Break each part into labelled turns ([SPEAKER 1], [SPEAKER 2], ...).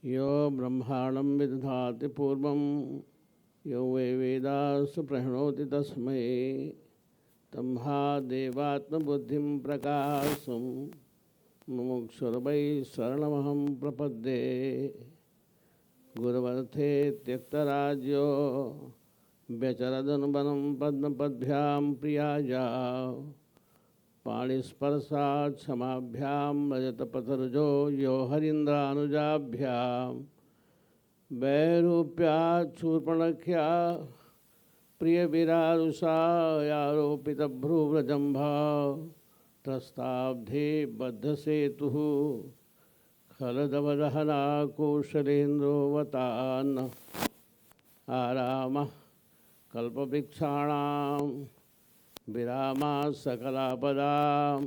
[SPEAKER 1] यो ब्रह्माणं विदधाति पूर्वं यो वै वेदांश्च प्रणोति तस्मै तम्हा देवात्मबुद्धिं प्रकाशं मुमुक्षुर्वै शरणमहं प्रपद्ये। गुरवर्थे त्यक्तराज्यो व्यचरदनुबनं पद्मपद्भ्यां प्रियाया पाणिस्पर्शात् क्षमाभ्यां रजतपतरुजो यो हरीन्द्रानुजाभ्यां वैरूप्यात् शूर्पणख्या प्रियविरारुषायारोपितभ्रूव्रजम्भा त्रस्ताब्धे बद्धसेतुः खलदवदहना कौशलेन्द्रोऽवतान् आरामः कल्पवृक्षाणां विरामाः सकलापदाम्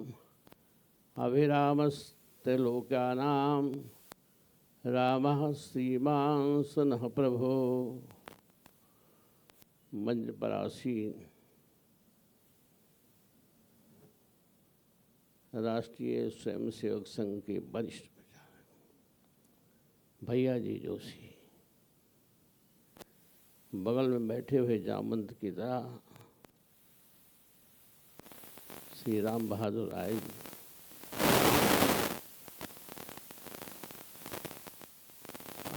[SPEAKER 1] अभिरामस्त्रैलोक्यानां रामः श्रीमान् स नः प्रभो। मंच पर आसीन राष्ट्रीय स्वयंसेवक संघ के वरिष्ठ प्रचारक भैया जी जोशी, बगल में बैठे हुए जामवंत की तरह श्री राम बहादुर राय जी,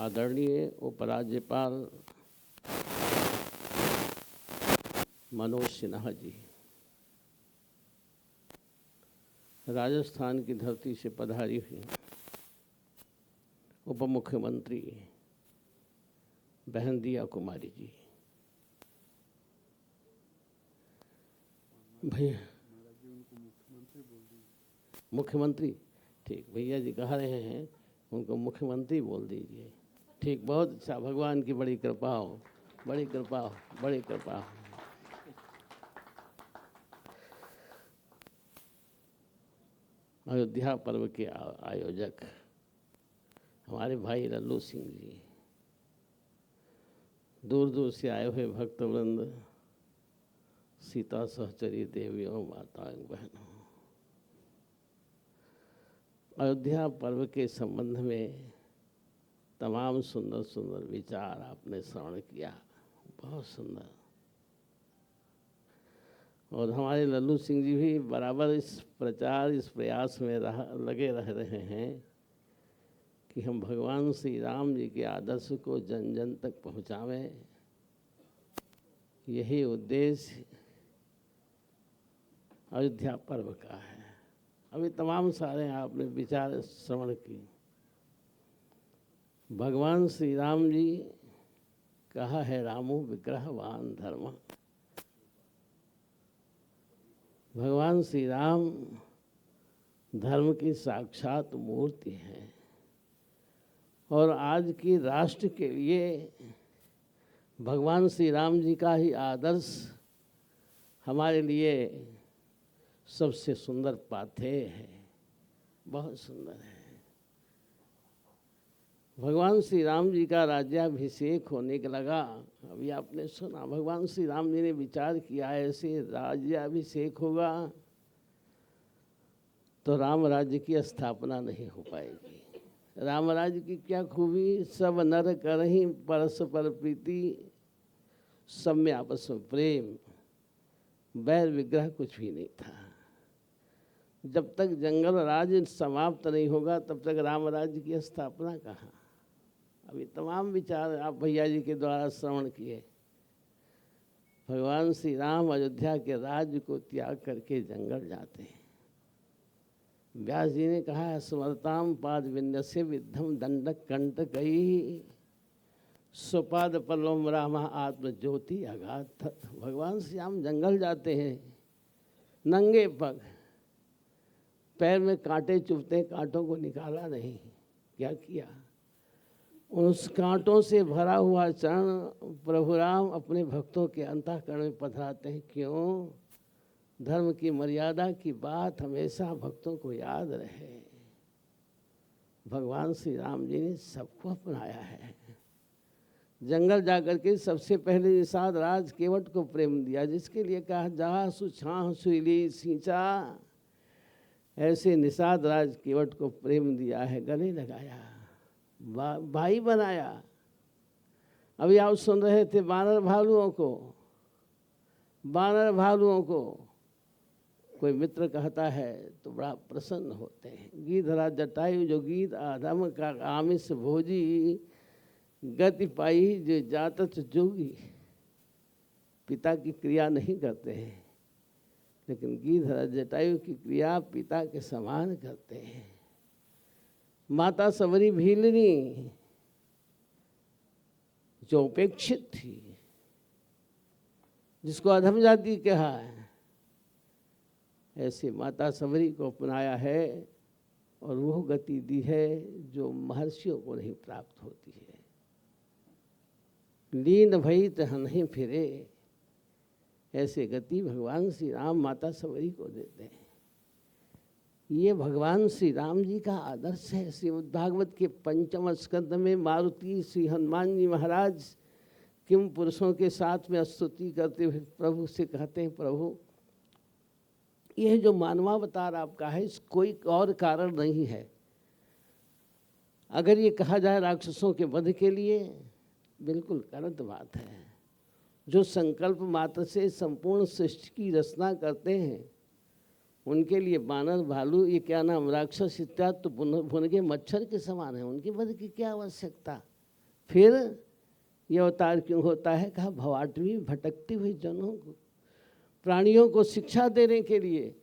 [SPEAKER 1] आदरणीय उपराज्यपाल मनोज सिन्हा जी, राजस्थान की धरती से पधारी हुई उप मुख्यमंत्री बहन दिया कुमारी जी, भैया मुख्यमंत्री, ठीक, भैया जी कह रहे हैं उनको मुख्यमंत्री बोल दीजिए। ठीक, बहुत अच्छा, भगवान की बड़ी कृपा हो, बड़ी कृपा हो, बड़ी कृपा हो। अयोध्या पर्व के आयोजक हमारे भाई लल्लू सिंह जी, दूर दूर से आए हुए भक्तवृंद, सीता सहचरी देवियों, माताओं, बहनों, अयोध्या पर्व के संबंध में तमाम सुंदर सुंदर विचार आपने श्रवण किया, बहुत सुंदर। और हमारे लल्लू सिंह जी भी बराबर इस प्रचार, इस प्रयास में लगे रह रहे हैं कि हम भगवान श्री राम जी के आदर्श को जन जन तक पहुँचावें। यही उद्देश्य अयोध्या पर्व का है। अभी तमाम सारे आपने विचार श्रवण किए। भगवान श्री राम जी कहा है, रामो विग्रहवान धर्म। भगवान श्री राम धर्म की साक्षात मूर्ति हैं और आज की राष्ट्र के लिए भगवान श्री राम जी का ही आदर्श हमारे लिए सबसे सुंदर पाथेय है, बहुत सुंदर है। भगवान श्री राम जी का राज्याभिषेक होने के लगा, अभी आपने सुना, भगवान श्री राम जी ने विचार किया ऐसे राज्याभिषेक होगा तो राम राज्य की स्थापना नहीं हो पाएगी। राम राज्य की क्या खूबी, सब नर करहीं परस्पर प्रीति, सब में आपस में प्रेम, बैर विग्रह कुछ भी नहीं था। जब तक जंगल राज समाप्त नहीं होगा तब तक राम राज्य की स्थापना कहाँ। अभी तमाम विचार आप भैया जी के द्वारा श्रवण किए। भगवान श्री राम अयोध्या के राज्य को त्याग करके जंगल जाते हैं। व्यास जी ने कहा, स्मरताम पाद विन्यस्य विद्धम दंडक कंटकई सुपाद पल्लवम रामा आत्म ज्योति अगाध। भगवान श्री राम जंगल जाते हैं नंगे पग, पैर में कांटे चुभते, कांटों को निकाला नहीं, क्या किया, उस कांटों से भरा हुआ चरण प्रभु राम अपने भक्तों के अंतःकरण में पधराते हैं। क्यों? धर्म की मर्यादा की बात हमेशा भक्तों को याद रहे। भगवान श्री राम जी ने सबको अपनाया है। जंगल जाकर के सबसे पहले निषाद राज केवट को प्रेम दिया, जिसके लिए कहा जहाँ सुछाह सुईली सींचा, ऐसे निषाद राज केवट को प्रेम दिया है, गले लगाया। भाई बनाया। अभी आप सुन रहे थे बानर भालुओं को कोई मित्र कहता है तो बड़ा प्रसन्न होते हैं। गिधरा जटायु जो गीत आदम का आमिष भोजी, गति पाई जो जातच जोगी। पिता की क्रिया नहीं करते हैं, लेकिन गिधरा जटायु की क्रिया पिता के समान करते हैं। माता सबरी भीलनी जो उपेक्षित थी, जिसको अधम जाति कहा है, ऐसे माता सबरी को अपनाया है और वो गति दी है जो महर्षियों को नहीं प्राप्त होती है। लीन भई तह नहीं फिरे, ऐसे गति भगवान श्री राम माता सबरी को देते हैं। ये भगवान श्री राम जी का आदर्श है। श्रीमद् भागवत के 5वें स्कंद में मारुति श्री हनुमान जी महाराज किम पुरुषों के साथ में स्तुति करते हुए प्रभु से कहते हैं, प्रभु यह जो मानवावतार आपका है, इस कोई और कारण नहीं है। अगर ये कहा जाए राक्षसों के वध के लिए, बिल्कुल गलत बात है। जो संकल्प मात्र से संपूर्ण सृष्टि की रचना करते हैं, उनके लिए बानर भालू ये क्या नाम राक्षस इत्यादि तो भुनगे मच्छर के समान है, उनके वध की क्या आवश्यकता। फिर ये अवतार क्यों होता है? कहा भवाटवी भटकती हुई जनों को, प्राणियों को शिक्षा देने के लिए।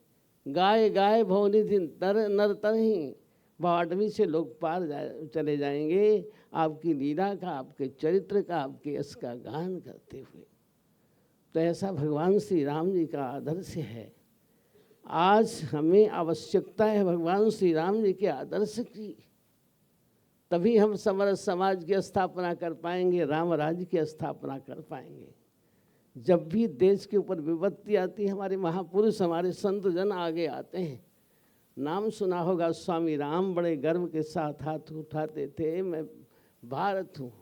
[SPEAKER 1] गाय गाय भवनिधि नर तर ही, भवाटवी से लोग पार चले जाएंगे आपकी लीला का, आपके चरित्र का, आपके यश का गान करते हुए। तो ऐसा भगवान श्री राम जी का आदर्श है। आज हमें आवश्यकता है भगवान श्री राम जी के आदर्श की, तभी हम समरस समाज की स्थापना कर पाएंगे, राम राज्य की स्थापना कर पाएंगे। जब भी देश के ऊपर विपत्ति आती है, हमारे महापुरुष हमारे संत जन आगे आते हैं। नाम सुना होगा, स्वामी राम बड़े गर्व के साथ हाथ उठाते थे, मैं भारत हूँ,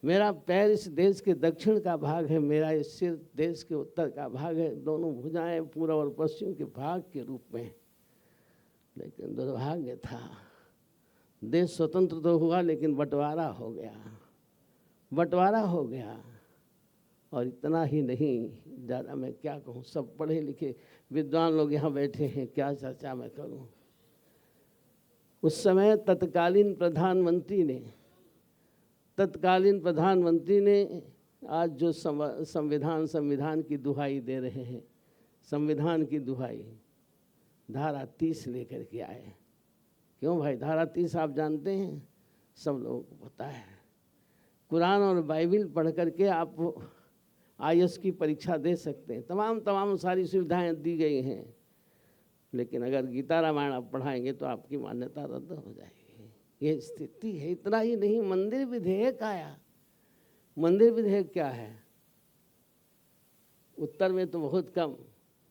[SPEAKER 1] मेरा पैर इस देश के दक्षिण का भाग है, मेरा इस सिर देश के उत्तर का भाग है, दोनों भुजाएं पूर्व और पश्चिम के भाग के रूप में। लेकिन दुर्भाग्य था, देश स्वतंत्र तो हुआ लेकिन बंटवारा हो गया। और इतना ही नहीं, ज़्यादा मैं क्या कहूँ, सब पढ़े लिखे विद्वान लोग यहाँ बैठे हैं, क्या चर्चा मैं करूँ। उस समय तत्कालीन प्रधानमंत्री ने आज जो संविधान की दुहाई दे रहे हैं, संविधान की दुहाई, धारा 30 लेकर के आए। क्यों भाई? धारा 30 आप जानते हैं, सब लोगों को पता है। कुरान और बाइबिल पढ़ करके आप IAS की परीक्षा दे सकते हैं, तमाम सारी सुविधाएं दी गई हैं। लेकिन अगर गीता रामायण आप पढ़ाएंगे तो आपकी मान्यता रद्द हो जाएगी। ये स्थिति है। इतना ही नहीं, मंदिर विधेयक आया। मंदिर विधेयक क्या है? उत्तर में तो बहुत कम,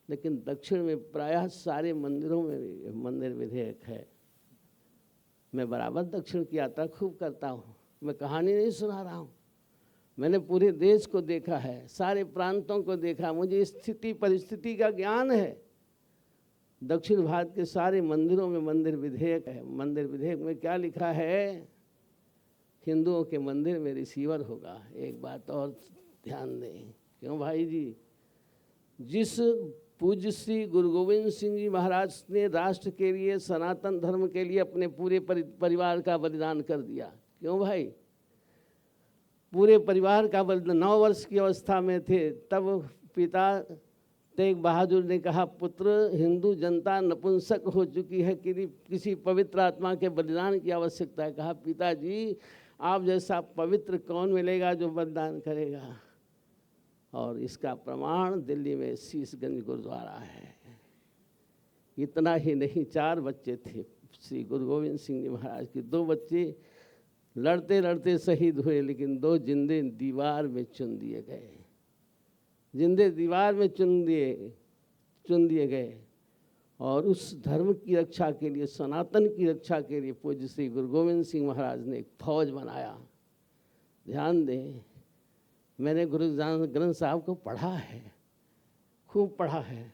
[SPEAKER 1] लेकिन दक्षिण में प्रायः सारे मंदिरों में भी मंदिर विधेयक है। मैं बराबर दक्षिण की यात्रा खूब करता हूँ, मैं कहानी नहीं सुना रहा हूँ। मैंने पूरे देश को देखा है, सारे प्रांतों को देखा, मुझे स्थिति परिस्थिति का ज्ञान है। दक्षिण भारत के सारे मंदिरों में मंदिर विधेयक है। मंदिर विधेयक में क्या लिखा है? हिंदुओं के मंदिर में रिसीवर होगा। एक बात और ध्यान दें। क्यों भाई जी? जिस पूज्य श्री गुरु गोविंद सिंह जी महाराज ने राष्ट्र के लिए, सनातन धर्म के लिए अपने पूरे परिवार का बलिदान कर दिया। क्यों भाई? पूरे परिवार का बलिदान। 9 वर्ष की अवस्था में थे तब पिता तेग बहादुर ने कहा, पुत्र, हिंदू जनता नपुंसक हो चुकी है, किसी पवित्र आत्मा के बलिदान की आवश्यकता है। कहा, पिताजी आप जैसा पवित्र कौन मिलेगा जो बलिदान करेगा। और इसका प्रमाण दिल्ली में शीशगंज गुरुद्वारा है। इतना ही नहीं, 4 बच्चे थे श्री गुरु गोविंद सिंह जी महाराज के। 2 बच्चे लड़ते लड़ते शहीद हुए, लेकिन 2 जिंदे दीवार में चुन दिए गए। जिंदे दीवार में चुन दिए गए। और उस धर्म की रक्षा के लिए, सनातन की रक्षा के लिए पूज्य श्री गुरु गोविंद सिंह महाराज ने एक फौज बनाया। ध्यान दें, मैंने गुरु ग्रंथ साहब को पढ़ा है, खूब पढ़ा है।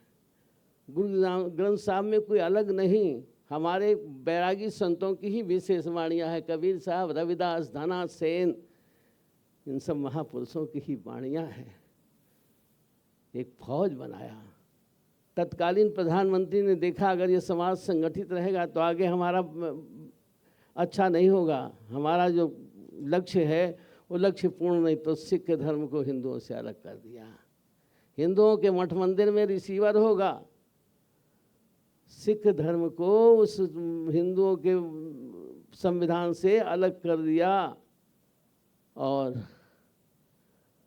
[SPEAKER 1] गुरु ग्रंथ साहब में कोई अलग नहीं, हमारे बैरागी संतों की ही विशेष वाणियाँ है। कबीर साहब, रविदास, धना सेन, इन सब महापुरुषों की ही वाणियाँ हैं। एक फौज बनाया। तत्कालीन प्रधानमंत्री ने देखा अगर ये समाज संगठित रहेगा तो आगे हमारा अच्छा नहीं होगा, हमारा जो लक्ष्य है वो लक्ष्य पूर्ण नहीं, तो सिख धर्म को हिंदुओं से अलग कर दिया। हिंदुओं के मठ मंदिर में रिसीवर होगा, सिख धर्म को उस हिंदुओं के संविधान से अलग कर दिया और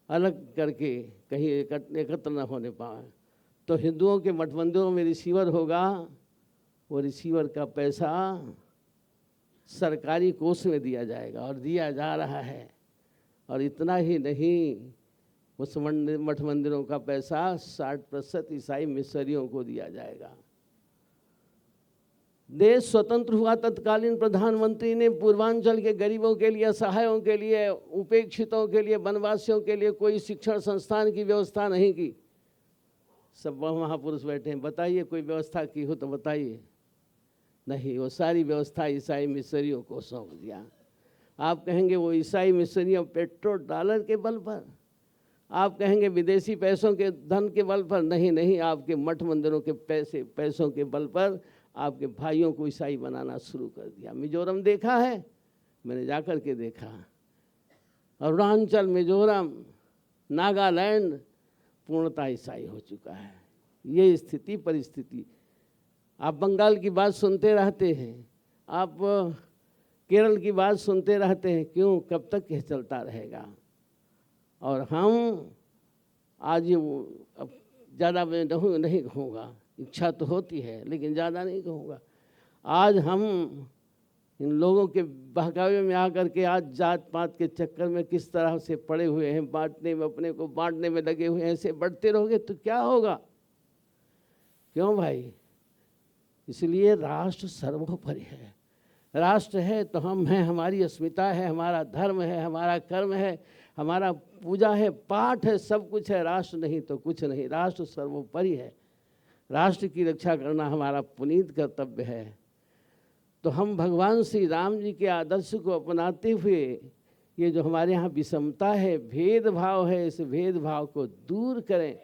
[SPEAKER 1] अलग करके कहीं एकत्र न होने पाए। तो हिंदुओं के मठ मंदिरों में रिसीवर होगा, वो रिसीवर का पैसा सरकारी कोष में दिया जाएगा और दिया जा रहा है। और इतना ही नहीं, उस मठ मंदिरों का पैसा 60% ईसाई मिशनरियों को दिया जाएगा। देश स्वतंत्र हुआ, तत्कालीन प्रधानमंत्री ने पूर्वांचल के गरीबों के लिए, असहायों के लिए, उपेक्षितों के लिए, वनवासियों के लिए कोई शिक्षण संस्थान की व्यवस्था नहीं की। सब महापुरुष बैठे हैं, बताइए कोई व्यवस्था की हो तो बताइए। नहीं, वो सारी व्यवस्था ईसाई मिशनरियों को सौंप दिया। आप कहेंगे वो ईसाई मिशनरियों पेट्रोल डॉलर के बल पर, आप कहेंगे विदेशी पैसों के धन के बल पर, नहीं नहीं, आपके मठ मंदिरों के पैसों के बल पर आपके भाइयों को ईसाई बनाना शुरू कर दिया। मिजोरम देखा है, मैंने जाकर के देखा, अरुणाचल, मिजोरम, नागालैंड पूर्णतः ईसाई हो चुका है। ये स्थिति परिस्थिति। आप बंगाल की बात सुनते रहते हैं, आप केरल की बात सुनते रहते हैं, क्यों, कब तक यह चलता रहेगा। और हम आज अब ज़्यादा मैं नहीं कहूँगा, इच्छा तो होती है लेकिन ज़्यादा नहीं कहूँगा। आज हम इन लोगों के बहकावे में आकर के आज जात पात के चक्कर में किस तरह से पड़े हुए हैं, बांटने में, अपने को बांटने में लगे हुए हैं। ऐसे बढ़ते रहोगे तो क्या होगा, क्यों भाई। इसलिए राष्ट्र सर्वोपरि है। राष्ट्र है तो हम हैं, हमारी अस्मिता है, हमारा धर्म है, हमारा कर्म है, हमारा पूजा है, पाठ है, सब कुछ है। राष्ट्र नहीं तो कुछ नहीं, राष्ट्र सर्वोपरि है। राष्ट्र की रक्षा करना हमारा पुनीत कर्तव्य है। तो हम भगवान श्री राम जी के आदर्श को अपनाते हुए ये जो हमारे यहाँ विषमता है, भेदभाव है, इस भेदभाव को दूर करें,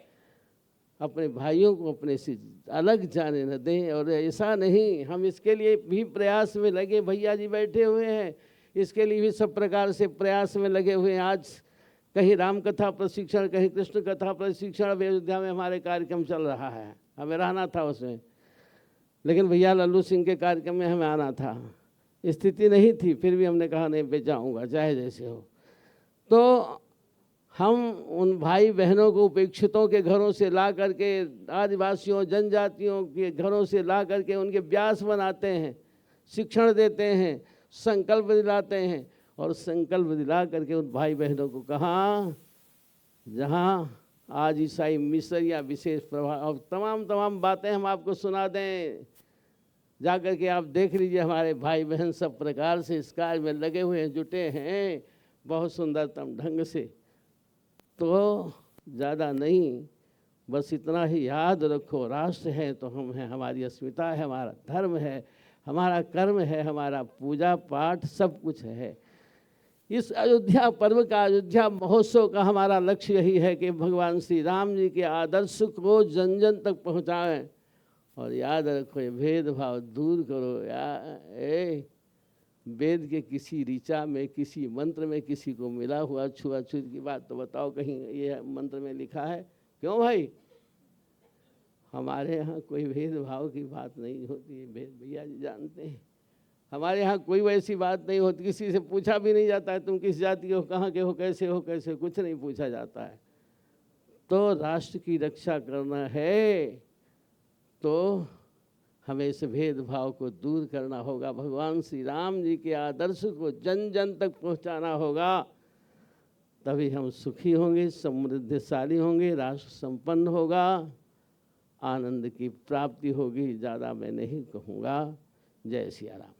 [SPEAKER 1] अपने भाइयों को अपने से अलग जाने न दें। और ऐसा नहीं, हम इसके लिए भी प्रयास में लगे, भैया जी बैठे हुए हैं, इसके लिए भी सब प्रकार से प्रयास में लगे हुए हैं। आज कहीं राम कथा प्रशिक्षण, कहीं कृष्ण कथा प्रशिक्षण, अयोध्या में हमारे कार्यक्रम चल रहा है, हमें रहना था उसमें, लेकिन भैया लल्लू सिंह के कार्यक्रम में हमें आना था, स्थिति नहीं थी, फिर भी हमने कहा नहीं, मैं जाऊँगा चाहे जैसे हो। तो हम उन भाई बहनों को उपेक्षितों के घरों से ला करके, आदिवासियों जनजातियों के घरों से ला करके उनके व्यास बनाते हैं, शिक्षण देते हैं, संकल्प दिलाते हैं। और संकल्प दिला करके उन भाई बहनों को कहा, जहाँ आज ईसाई मिशन या विशेष प्रभाव, और तमाम बातें हम आपको सुना दें, जा कर के आप देख लीजिए। हमारे भाई बहन सब प्रकार से इस कार्य में लगे हुए हैं, जुटे हैं बहुत सुंदरतम ढंग से। तो ज़्यादा नहीं, बस इतना ही याद रखो, राष्ट्र है तो हम हैं, हमारी अस्मिता है, हमारा धर्म है, हमारा कर्म है, हमारा पूजा पाठ सब कुछ है। इस अयोध्या पर्व का, अयोध्या महोत्सव का हमारा लक्ष्य यही है कि भगवान श्री राम जी के आदर्श को जन जन तक पहुँचाएं। और याद रखो, ये भेदभाव दूर करो यार। वेद के किसी ऋचा में, किसी मंत्र में किसी को मिला हुआ छुआछूत की बात तो बताओ, कहीं ये मंत्र में लिखा है? क्यों भाई, हमारे यहाँ कोई भेदभाव की बात नहीं होती है, भैया जी जानते हैं। हमारे यहाँ कोई वैसी बात नहीं होती, किसी से पूछा भी नहीं जाता है तुम किस जाति के हो, कहाँ के हो, कैसे हो, कैसे, कुछ नहीं पूछा जाता है। तो राष्ट्र की रक्षा करना है तो हमें इस भेदभाव को दूर करना होगा, भगवान श्री राम जी के आदर्श को जन जन तक पहुंचाना होगा, तभी हम सुखी होंगे, समृद्धशाली होंगे, राष्ट्र संपन्न होगा, आनंद की प्राप्ति होगी। ज़्यादा मैं नहीं कहूँगा। जय सिया राम।